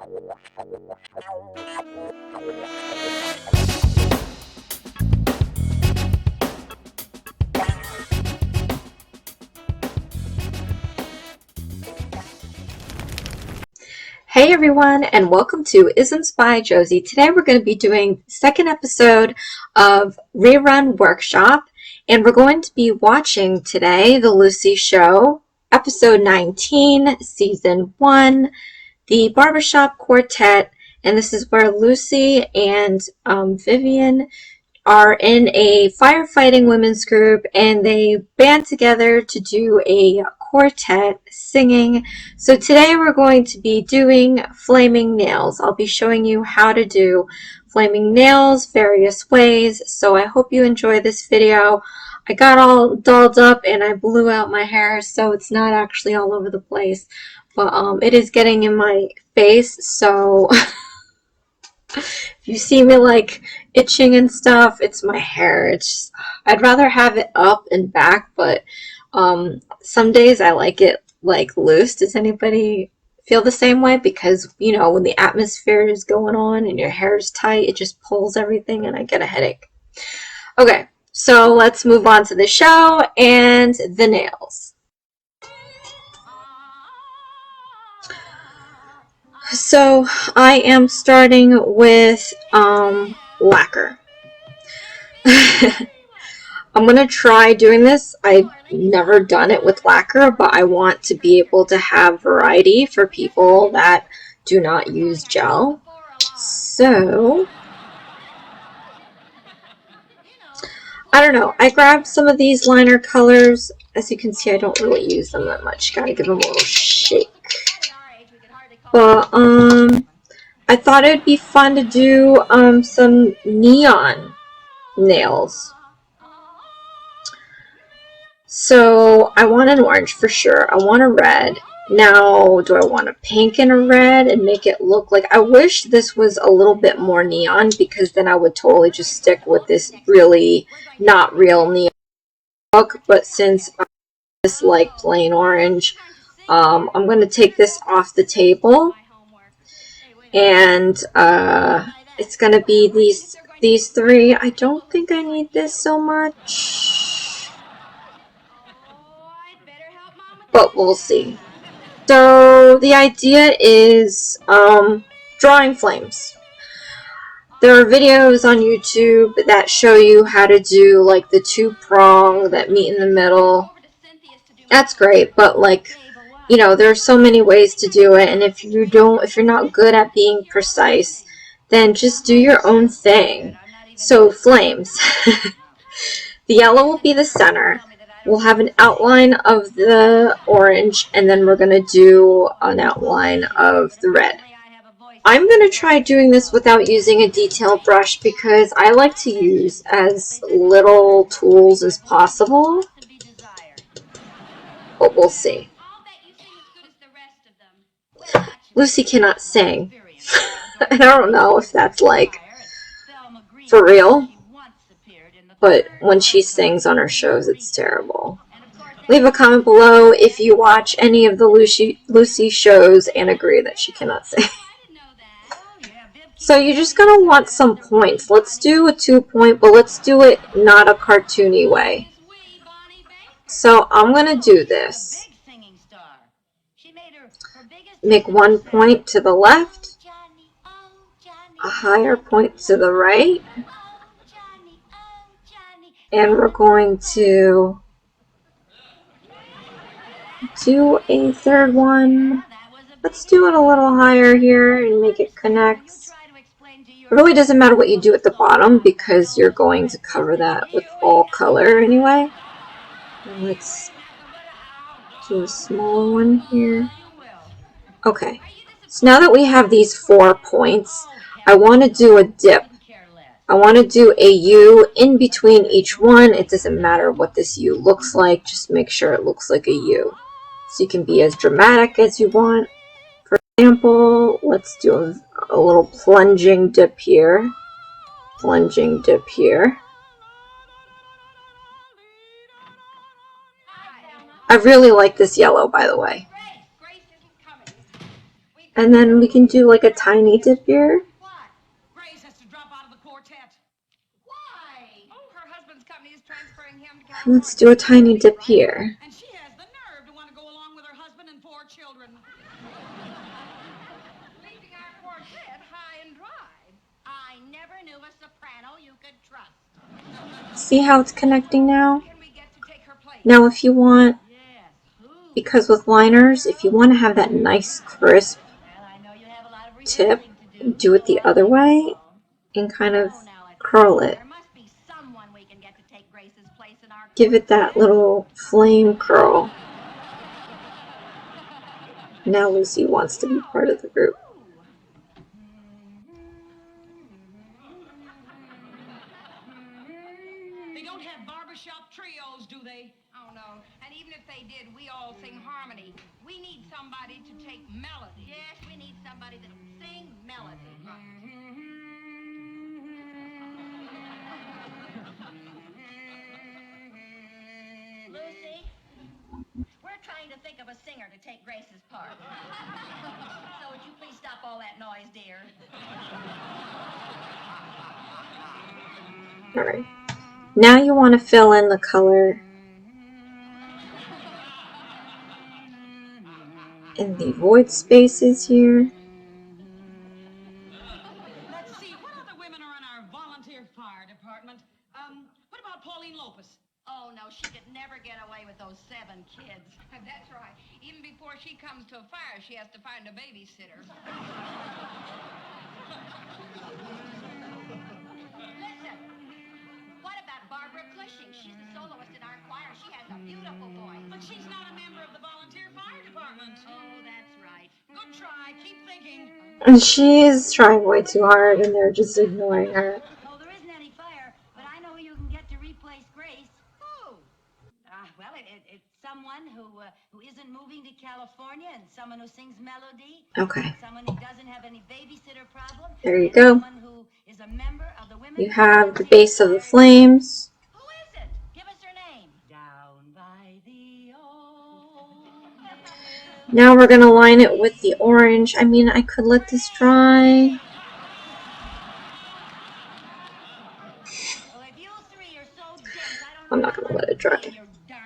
Hey everyone, and welcome to Isms by Josie. Today we're going to be doing the second episode of Rerun Workshop, and we're going to be watching today the Lucy Show, episode 19, season 1, the Barbershop Quartet, and this is where Lucy and Vivian are in a firefighting women's group, and they band together to do a quartet singing. So today we're going to be doing flaming nails. I'll be showing you how to do flaming nails various ways. So I hope you enjoy this video. I got all dolled up and I blew out my hair, so it's not actually all over the place, but it is getting in my face, so if you see me like itching and stuff, it's my hair. It's just, I'd rather have it up and back, but some days I like it like loose. Does anybody feel the same way? Because, you know, when the atmosphere is going on and your hair is tight, it just pulls everything and I get a headache. Okay, so let's move on to the show and the nails. So I am starting with lacquer. I'm going to try doing this. I've never done it with lacquer, but I want to be able to have variety for people that do not use gel. So, I don't know. I grabbed some of these liner colors. As you can see, I don't really use them that much. Gotta give them a little shake. But, I thought it'd be fun to do, some neon nails. So I want an orange for sure. I want a red. Now, do I want a pink and a red and make it look like... I wish this was a little bit more neon, because then I would totally just stick with this really not real neon look. But since I just like plain orange, I'm going to take this off the table. And it's going to be these three. I don't think I need this so much, but we'll see. So the idea is drawing flames. There are videos on YouTube that show you how to do like the two-prong that meet in the middle. That's great, but like, you know, there are so many ways to do it, and if you're not good at being precise, then just do your own thing. So flames. The yellow will be the center. We'll have an outline of the orange, and then we're going to do an outline of the red. I'm going to try doing this without using a detail brush, because I like to use as little tools as possible. But we'll see. Lucy cannot sing. I don't know if that's like for real, but when she sings on her shows, it's terrible. Leave a comment below if you watch any of the Lucy shows and agree that she cannot sing. So you're just going to want some points. Let's do a 2-point, but let's do it not a cartoony way. So I'm going to do this. Make 1 point to the left, a higher point to the right, and we're going to do a third one. Let's do it a little higher here and make it connect. It really doesn't matter what you do at the bottom, because you're going to cover that with all color anyway. And let's do a smaller one here. Okay, so now that we have these 4 points, I want to do a dip. I want to do a U in between each one. It doesn't matter what this U looks like, just make sure it looks like a U. So you can be as dramatic as you want. For example, let's do a little plunging dip here. Plunging dip here. I really like this yellow, by the way. And then we can do like a tiny dip here. What? Grace has to drop out of the quartet. Why? Oh, her husband's company is transferring him to California. Let's do a tiny dip here. And she has the nerve to want to go along with her husband and 4 children. Leaving our quartet high and dry. I never knew a soprano you could trust. See how it's connecting now? Can we get to take her place? Now if you want, because with liners, if you want to have that nice crisp tip, do it the other way and kind of curl it. Give it that little flame curl. Now Lucy wants to be part of the group. They don't have barbershop trios, do they? Oh, no. And even if they did, we all sing harmony. We need somebody to take melody. Yes, we need somebody to sing melody. Lucy, we're trying to think of a singer to take Grace's part. So would you please stop all that noise, dear? All right. Now you want to fill in the color in the void spaces here. Let's see, what other women are in our volunteer fire department? What about Pauline Lopez? Oh, no, she could never get away with those 7 kids. That's right. Even before she comes to a fire, she has to find a babysitter. Listen, what about Barbara Cushing? She's the soloist in our choir. She has a beautiful voice. But she's not a member of the volunteer fire department. Oh, that's right. Good try. Keep thinking. And she is trying way too hard and they're just ignoring her. Oh, there isn't any fire, but I know who you can get to replace Grace. Who? Well, it's someone who isn't moving to California and someone who sings melody. Okay. Someone who doesn't have any babysitter problem. There you go. Someone who is a member of the women. You have the base of the flames. Who is it? Give us her name. Down by the old. Now we're going to line it with the orange. I mean, I could let this dry. I'm not going to let it dry.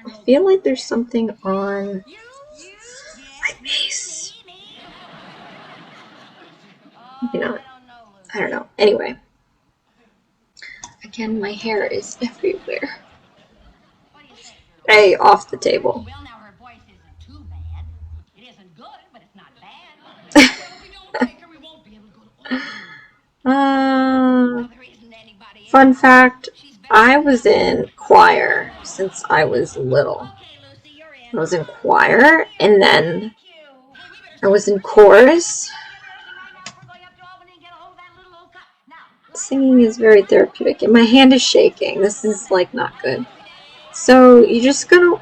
I feel like there's something on my base. Maybe not. I don't know. Anyway. Again, my hair is everywhere. Hey, off the table. Well, now her voice isn't too bad. It isn't good, but it's not bad. Well, if we don't take her, we won't be able to go to fun fact, I was in choir since I was little. I was in choir, and then I was in chorus. Singing is very therapeutic, and my hand is shaking. This is like not good. So you're just gonna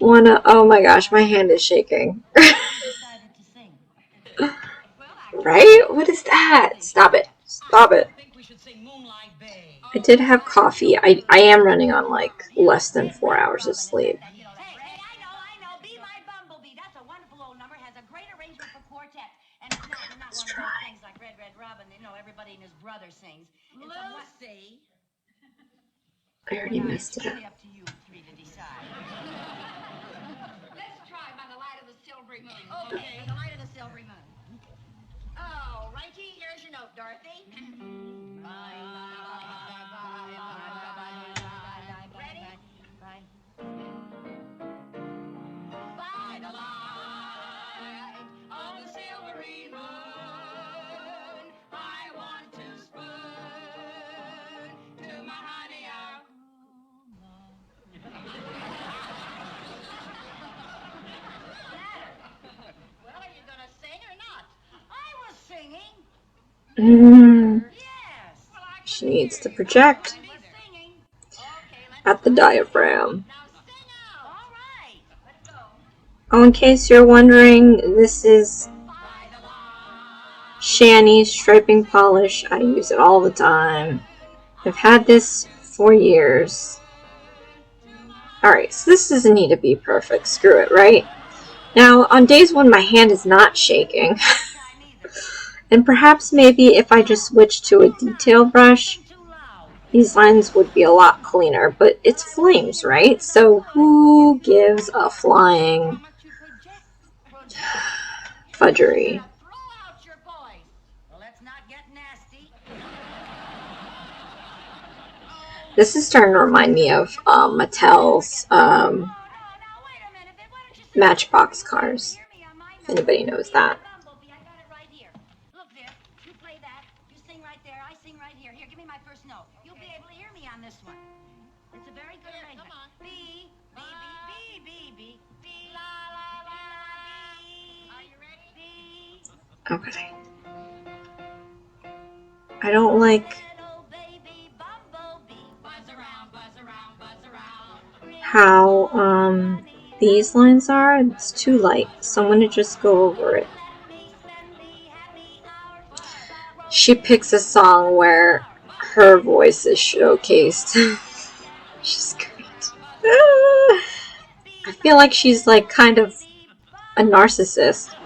wanna, oh my gosh, my hand is shaking. Right? What is that? Stop it. Stop it. I did have coffee. I am running on like less than 4 hours of sleep. Let's try. I already messed it up. Let's try by the light of the silvery moon. Okay, the light of the silvery moon. Oh, righty, here's your note, Dorothy. Ready? Bye. By the light of the silvery moon, I want to spoon to my honey our Well, are you gonna sing or not? I was singing. Yes. Well, She needs to project at the diaphragm. Now sing out. All right. Let's go. Oh, in case you're wondering, this is Shany striping polish. I use it all the time. I've had this for years. Alright, so this doesn't need to be perfect. Screw it, right? Now, on days when my hand is not shaking, and perhaps maybe if I just switch to a detail brush, these lines would be a lot cleaner, but it's flames, right? So who gives a flying fudgery? This is starting to remind me of Mattel's Matchbox cars, if anybody knows that. It's a very good arrangement. Come on. B, B, B, B, B, B, la, la, la, B. Are you ready? B. Okay. I don't like how these lines are. It's too light, so I'm going to just go over it. She picks a song where her voice is showcased. She's great. I feel like she's like kind of a narcissist.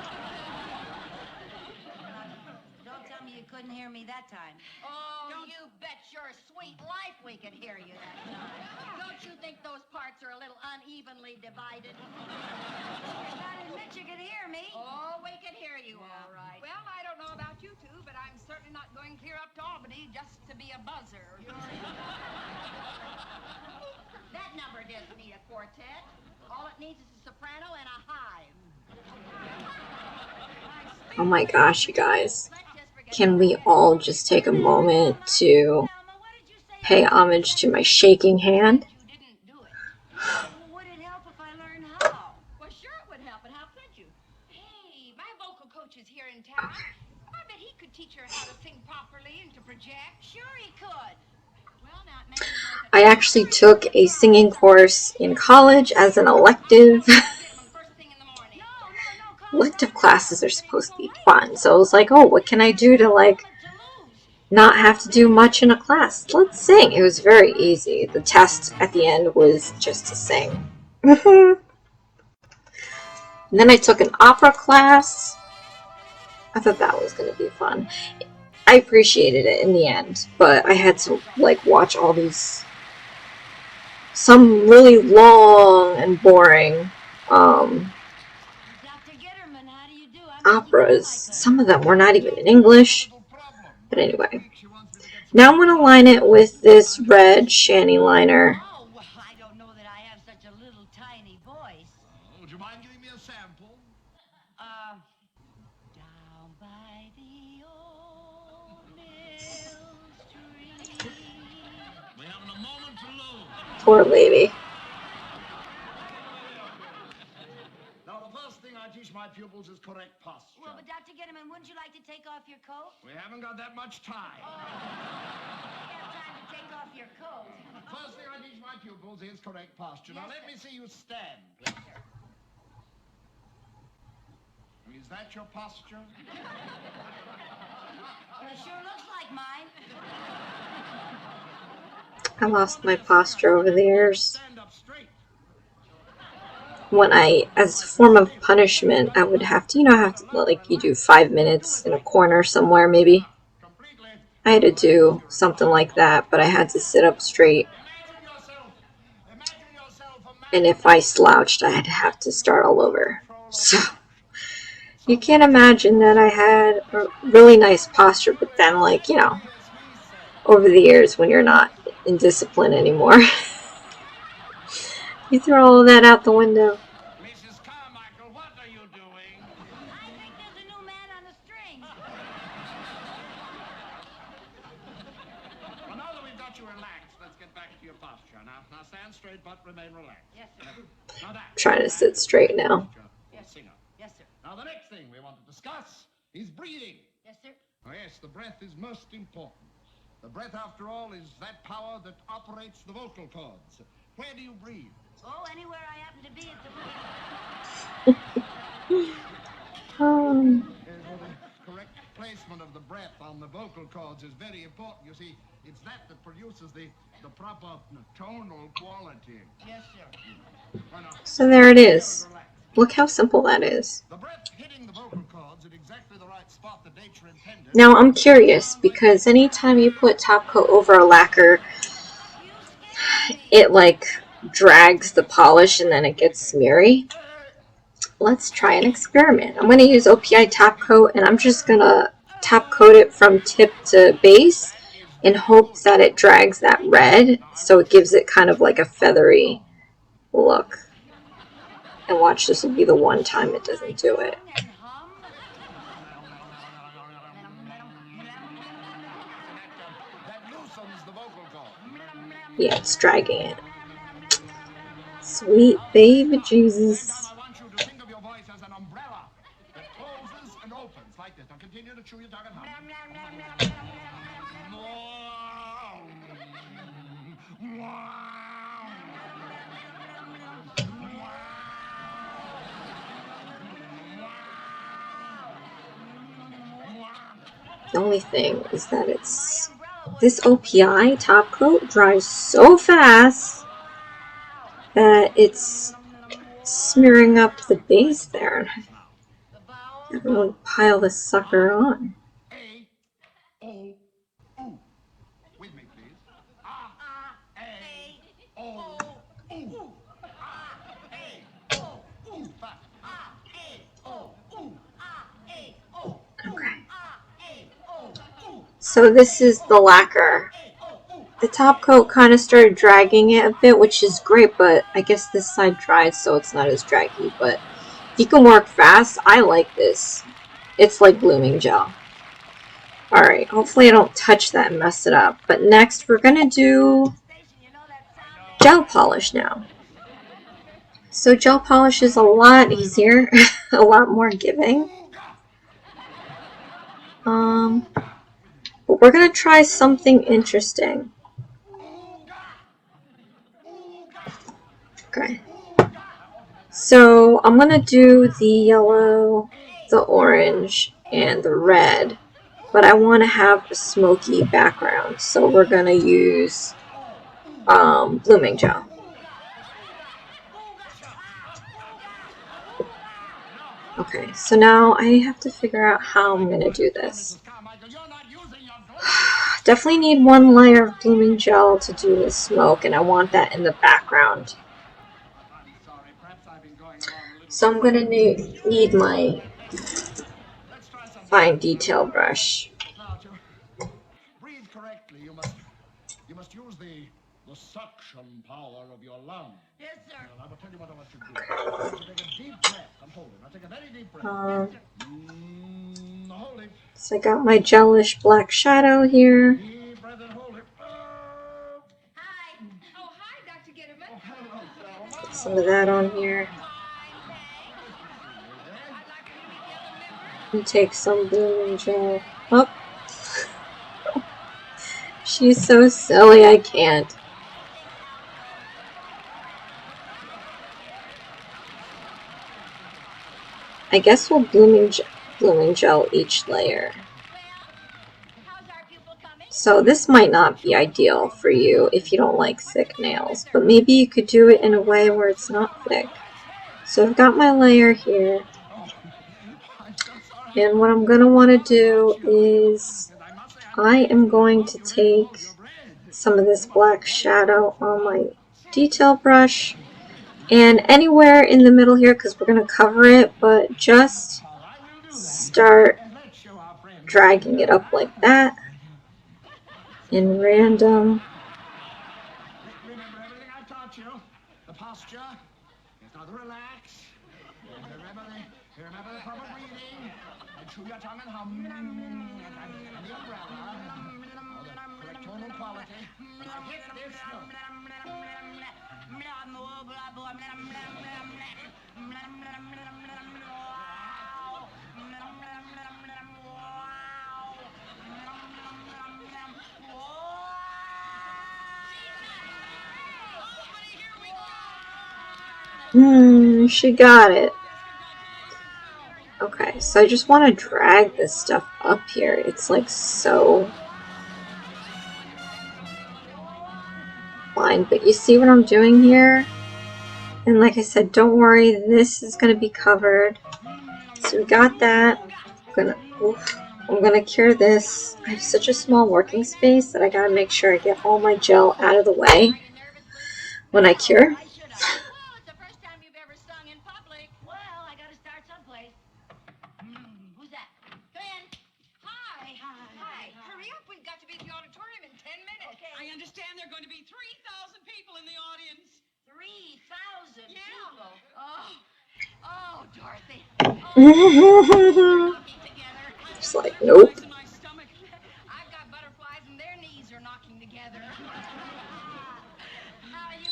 Don't tell me you couldn't hear me that time. Oh, don't you bet your sweet life we could hear you that time. Don't you think those parts are a little unevenly divided? You're not admit you could hear me. Oh, we can hear you all right. Well, I don't know about you two, but I'm certainly not going clear up to Albany just to be a buzzer. That number doesn't need a quartet. All it needs is a soprano and a hive. Oh my gosh, you guys. Can we all just take a moment to pay homage to my shaking hand? Would it help if I learned how? Well, sure it would help, and how could you? Hey, my vocal coach is here in town. I bet he could teach her how to sing properly and to project. Sure he could. Well, now it may be worth it. I actually took a singing course in college as an elective. Elective classes are supposed to be fun, so I was like, oh, what can I do to like not have to do much in a class? Let's sing. It was very easy. The test at the end was just to sing. And then I took an opera class. I thought that was going to be fun. I appreciated it in the end, but I had to like watch all these, some really long and boring operas. Some of them were not even in English. But anyway, now I'm going to line it with this red Shany liner. Oh, well, I don't know that I have such a little tiny voice. Would you mind giving me a sample? Down by the old mill street. We haven't a moment to lose. Poor lady. Now, the first thing I teach my pupils is correct posture. Well, but Dr. Getterman, wouldn't you like to take off your coat? We haven't got that much time. You have time to take off your coat. First thing I teach my pupils is correct posture. Yes, Now, let sir. me see you stand. Yes, sir. Is that your posture? It sure looks like mine. I lost my posture over the years. Stand up straight. When I, as a form of punishment, I would have to, like you do 5 minutes in a corner somewhere maybe. Completely. I had to do something like that, but I had to sit up straight. Imagine yourself a man. And if I slouched, I'd have to start all over. So you can't imagine that I had a really nice posture, but then, like, over the years when you're not in discipline anymore, you throw all of that out the window. Mrs. Carmichael, what are you doing? I think there's a new man on the string. Well, now that we've got you relaxed, let's get back to your posture. Now stand straight, but remain relaxed. Yes, sir. Now that. I'm trying to sit straight now. Yes, sir. Singer. Yes, sir. Now, the next thing we want to discuss is breathing. Yes, sir. Oh, yes, the breath is most important. The breath, after all, is that power that operates the vocal cords. Where do you breathe? Oh, anywhere I happen to be at the moment. Well, the correct placement of the breath on the vocal cords is very important. You see, it's that produces the proper tonal quality. Yes, sir. Well, now, So there it is. relax. Look how simple that is. The breath hitting the vocal cords at exactly the right spot that nature intended. Now I'm curious, because anytime you put top coat over a lacquer, it like drags the polish and then it gets smeary. Let's try an experiment. I'm going to use O.P.I top coat, and I'm just going to top coat it from tip to base in hopes that it drags that red, so it gives it kind of like a feathery look. And watch, this will be the one time it doesn't do it. Yeah, it's dragging it. Sweet baby Jesus. I want you to think of your voice as an umbrella that closes and opens like this. Now continue to chew your tongue and hum. The only thing is that this O.P.I top coat dries so fast that it's smearing up the base there. I can really pile this sucker on. A, O, U. With me, please. A, O, U. A, O, U. Fast. A, O, U. A, O, Okay. So this is the lacquer. The top coat kind of started dragging it a bit, which is great, but I guess this side dried, so it's not as draggy. But if you can work fast, I like this. It's like blooming gel. Alright, hopefully I don't touch that and mess it up. But next we're going to do gel polish now. So gel polish is a lot easier, a lot more giving. But we're going to try something interesting. Okay. So I'm going to do the yellow, the orange, and the red. But I want to have a smoky background. So we're going to use blooming gel. Okay, so now I have to figure out how I'm going to do this. Definitely need one layer of blooming gel to do the smoke, and I want that in the background. So I'm going to need my fine detail brush. Now, to breathe correctly, you must use the suction power of your lungs. Yes, sir. And I will tell you what I want you to do. I want you to take a deep breath. I'm holding. Now take a very deep breath. Hold it. So I got my Gelish black shadow here. Deep breath and hold it. Hi. Oh, hi, Dr. Gitterman. Put some of that on here. And take some blooming gel. Oh. She's so silly, I can't. I guess we'll blooming gel each layer. So this might not be ideal for you if you don't like thick nails, but maybe you could do it in a way where it's not thick. So I've got my layer here, and what I'm going to want to do is I am going to take some of this black shadow on my detail brush, and anywhere in the middle here, because we're going to cover it, but just start dragging it up like that in random. Remember everything I taught you. The posture. It's not relax. Remember the proper breathing. And chew your tongue and hum. And the umbrella. The correct tonal quality. Now hit this note. She got it. Okay, so I just want to drag this stuff up here. It's like so fine, but you see what I'm doing here? And like I said, don't worry, this is going to be covered. So we got that. I'm gonna cure this. I have such a small working space that I gotta make sure I get all my gel out of the way when I cure. Well, it's the first time you've ever sung in public. Well, I gotta start someplace. Who's that? Come in. Hi. Hi. Hurry up. We've got to be at the auditorium in 10 minutes. Okay. I understand there are going to be 3,000 people in the audience. 3,000 Yeah. people. Oh, Dorothy. Just Knocking together. like, nope. In my stomach. I've got butterflies and their knees are knocking together. How are you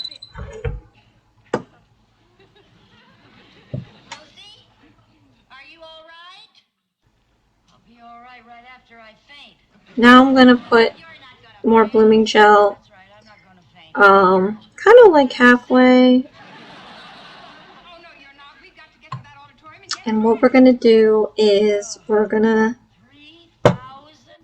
Lucy? Are you all right? I'll be all right after I faint. Now I'm gonna put You're not gonna more faint. blooming gel, That's right, I'm not gonna faint. kind of like halfway. Oh, no, you're not. We've got to get to that auditorium and get And what we're gonna do is we're gonna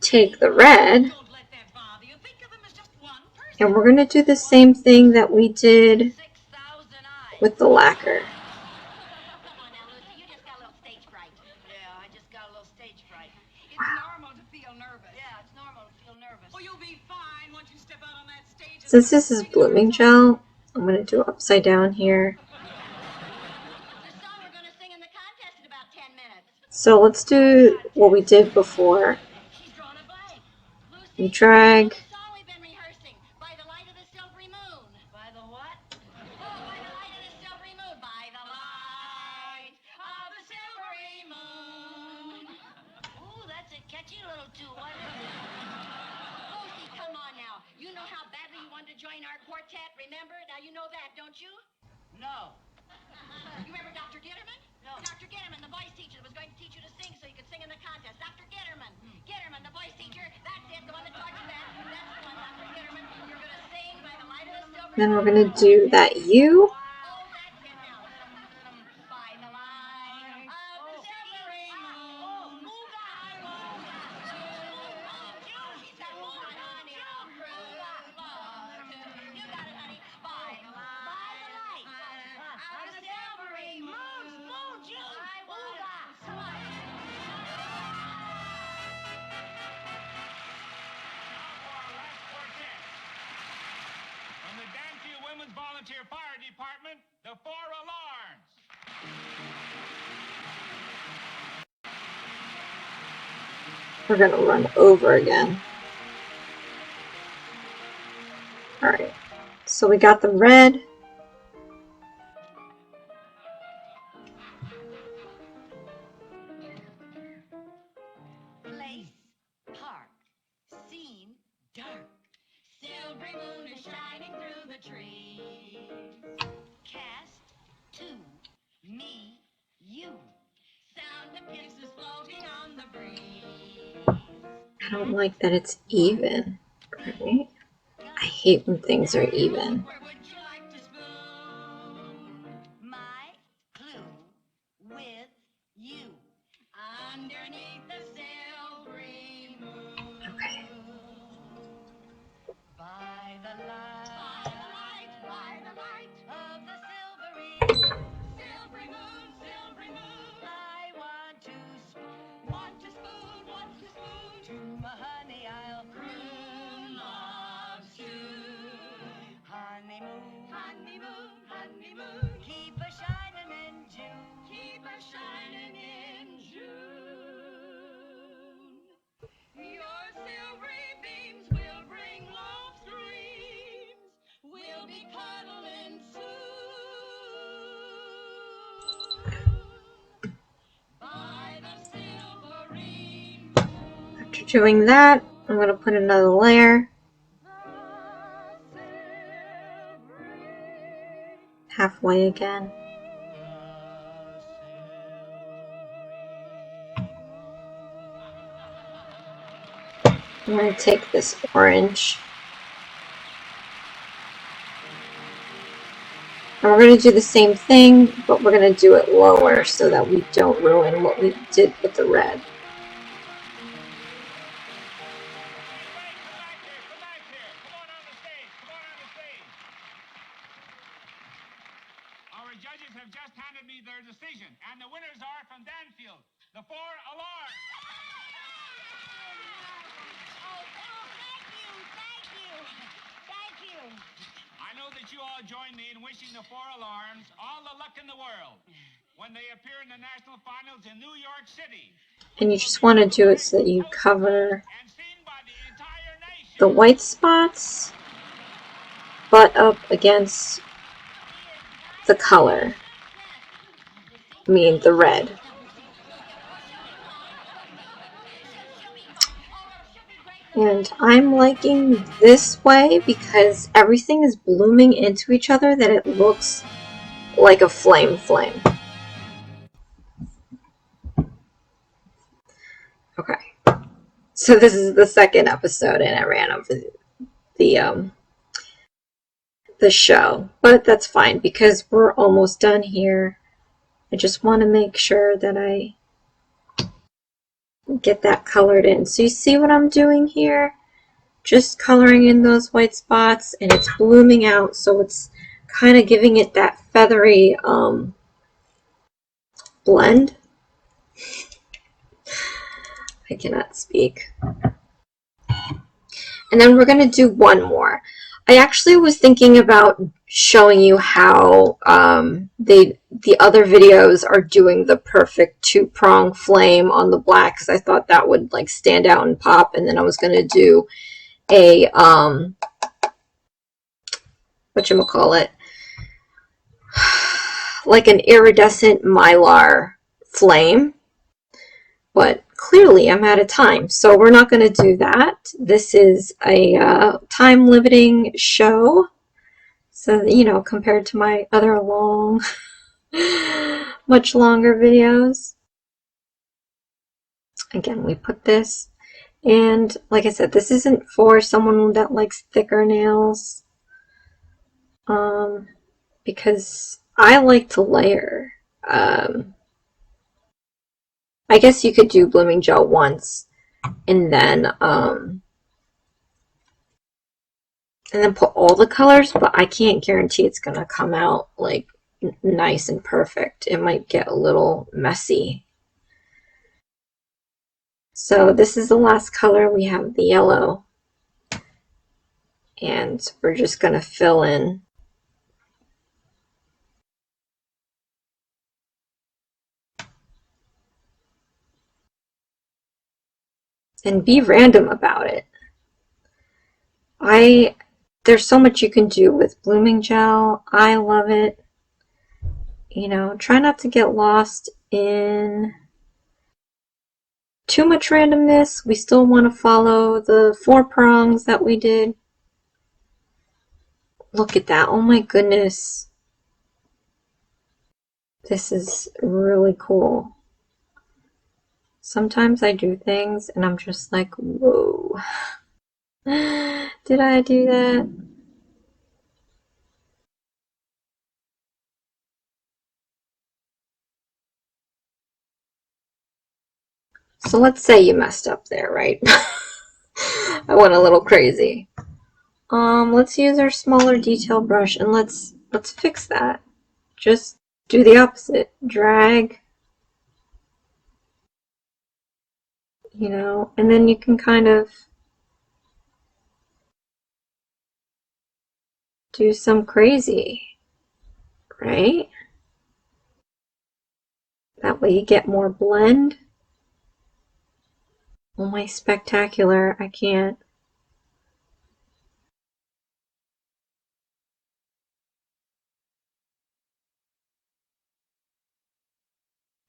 take the red, Don't let that bother you. Think of them as just one person. and we're gonna do the same thing that we did 6,000 eyes. with the lacquer. Come on now, Lucy, you just got a little stage fright. Yeah, I just got a little stage fright. It's normal to feel nervous. Yeah, it's normal to feel nervous. Oh, you'll be fine once you step out on that stage. Since this is blooming gel, I'm gonna do upside down here. The song we're gonna sing in the contest in about 10 minutes. So let's do what we did before. She's drawn a blank. Lucy, You drag, the song we've been rehearsing. By the light of the silvery moon. By the what? Oh, by the light of the silvery moon. By the light of the silvery moon. Ooh, that's a catchy little tune, wasn't it? Lucy, come on now. You know how badly you wanted to join our quartet, remember? Now you know that, don't you? No. You remember Dr. Getterman? No. Dr. Getterman, the voice teacher that was going to teach you to sing so you could sing in the contest. Dr. Getterman. Getterman, the voice teacher. That's it, the one that taught you that. That's the one, Dr. Getterman. You're going to sing by the light of the silver. then we're gonna do that U. Oh, that's it now. By the light of the silvery moon. Mooga. She said mooga, honey. Mooga. You got it, honey. By the light of the silvery moon. Mooga. Come on. From the Danview Women's Volunteer Fire Department, the 4 alarms. We're gonna run over again. Alright, so we got the red. Place, park, scene, dark. Silvery moon is shining through the trees. Cast, to, me, you. Sound of kisses floating on the breeze. I don't like that it's even. Right? I hate when things are even. Where would you like to spoon? My clue with you. Underneath the silvery moon. Okay. By the light of the silvery moon, I want to spoon, to my honey I'll croon love's tune. Honeymoon, keep a shining in June, Your silvery beams will bring love's dreams. We'll be cuddling soon. By the silvery moon. After doing that, I'm gonna put another layer. Halfway again. I'm going to take this orange. And we're going to do the same thing, but we're going to do it lower so that we don't ruin what we did with the red. Our alarm. Thank you. I know that you all join me in wishing the 4 alarms all the luck in the world when they appear in the national finals in New York City. And you just want to do it so that you cover the white spots, but up against the color. I mean the red. And I'm liking this way because everything is blooming into each other that it looks like a flame. Okay. So this is the second episode and I ran over the show. But that's fine because we're almost done here. I just want to make sure that I get that colored in. So you see what I'm doing here? Just coloring in those white spots and it's blooming out, so it's kind of giving it that feathery blend. I cannot speak. And then we're going to do one more. I actually was thinking about showing you how the other videos are doing the perfect 2-prong flame on the black, because I thought that would like stand out and pop. And then I was going to do a whatchamacallit, like an iridescent mylar flame, but clearly I'm out of time, so we're not going to do that. This is a time limiting show, so you know, compared to my other long much longer videos. Again, we put this, and like I said, this isn't for someone that likes thicker nails, because I like to layer. I guess you could do blooming gel once and then put all the colors, but I can't guarantee it's gonna come out like nice and perfect. It might get a little messy. So this is the last color. We have the yellow, and we're just gonna fill in and be random about it. There's so much you can do with blooming gel. I love it. You know, try not to get lost in too much randomness. We still want to follow the 4 prongs that we did. Look at that. Oh my goodness. This is really cool. Sometimes I do things and I'm just like, whoa. Did I do that? So let's say you messed up there, right? I went a little crazy. Let's use our smaller detail brush and let's fix that. Just do the opposite. Drag, you know, and then you can kind of do some crazy, right? That way you get more blend. Oh my spectacular, I can't.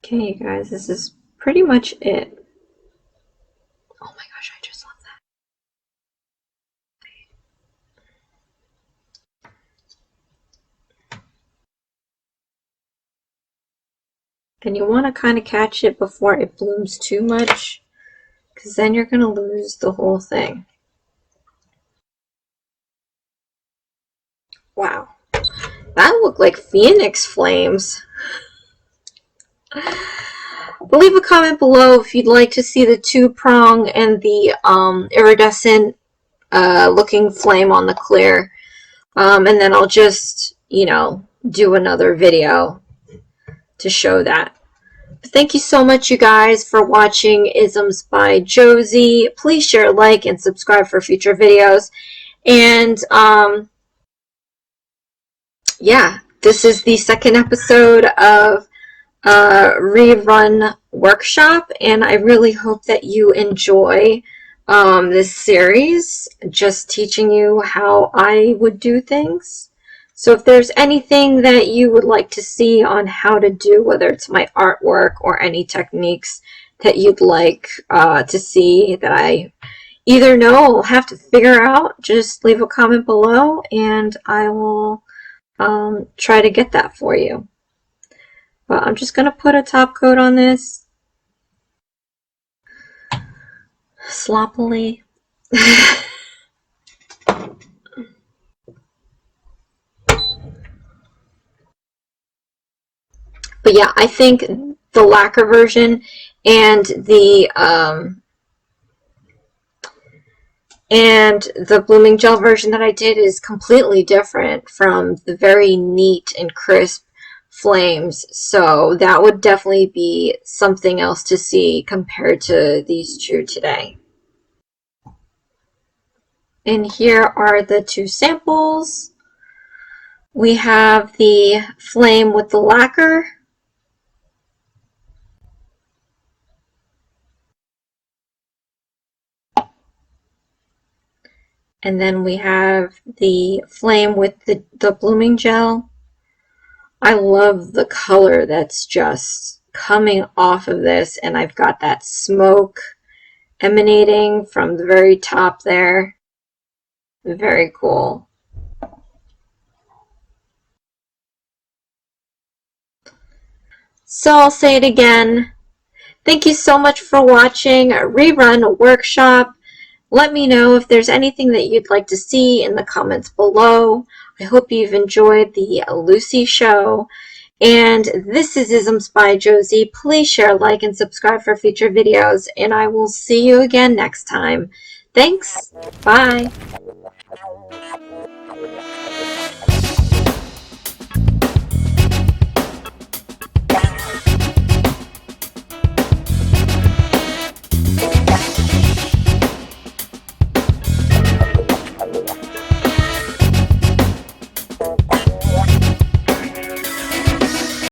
Okay, you guys, this is pretty much it. Oh my gosh, I just love that. And you want to kind of catch it before it blooms too much, because then you're going to lose the whole thing. Wow, that looked like phoenix flames. But leave a comment below if you'd like to see the 2-prong and the iridescent looking flame on the clear. And then I'll just, you know, do another video to show that. Thank you so much, you guys, for watching Isms by Josie. Please share, like, and subscribe for future videos. And yeah, this is the second episode of Rerun Workshop, and I really hope that you enjoy this series, just teaching you how I would do things. So if there's anything that you would like to see on how to do, whether it's my artwork or any techniques that you'd like to see that I either know or have to figure out, just leave a comment below and I will try to get that for you. But I'm just going to put a top coat on this sloppily. But yeah, I think the lacquer version and the blooming gel version that I did is completely different from the very neat and crisp flames. So that would definitely be something else to see compared to these two today. And here are the two samples. We have the flame with the lacquer. And then we have the flame with the blooming gel. I love the color that's just coming off of this, and I've got that smoke emanating from the very top there. Very cool. So I'll say it again. Thank you so much for watching Rerun Workshop. Let me know if there's anything that you'd like to see in the comments below. I hope you've enjoyed the Lucy show. And this is Isms by Josie. Please share, like, and subscribe for future videos. And I will see you again next time. Thanks. Bye.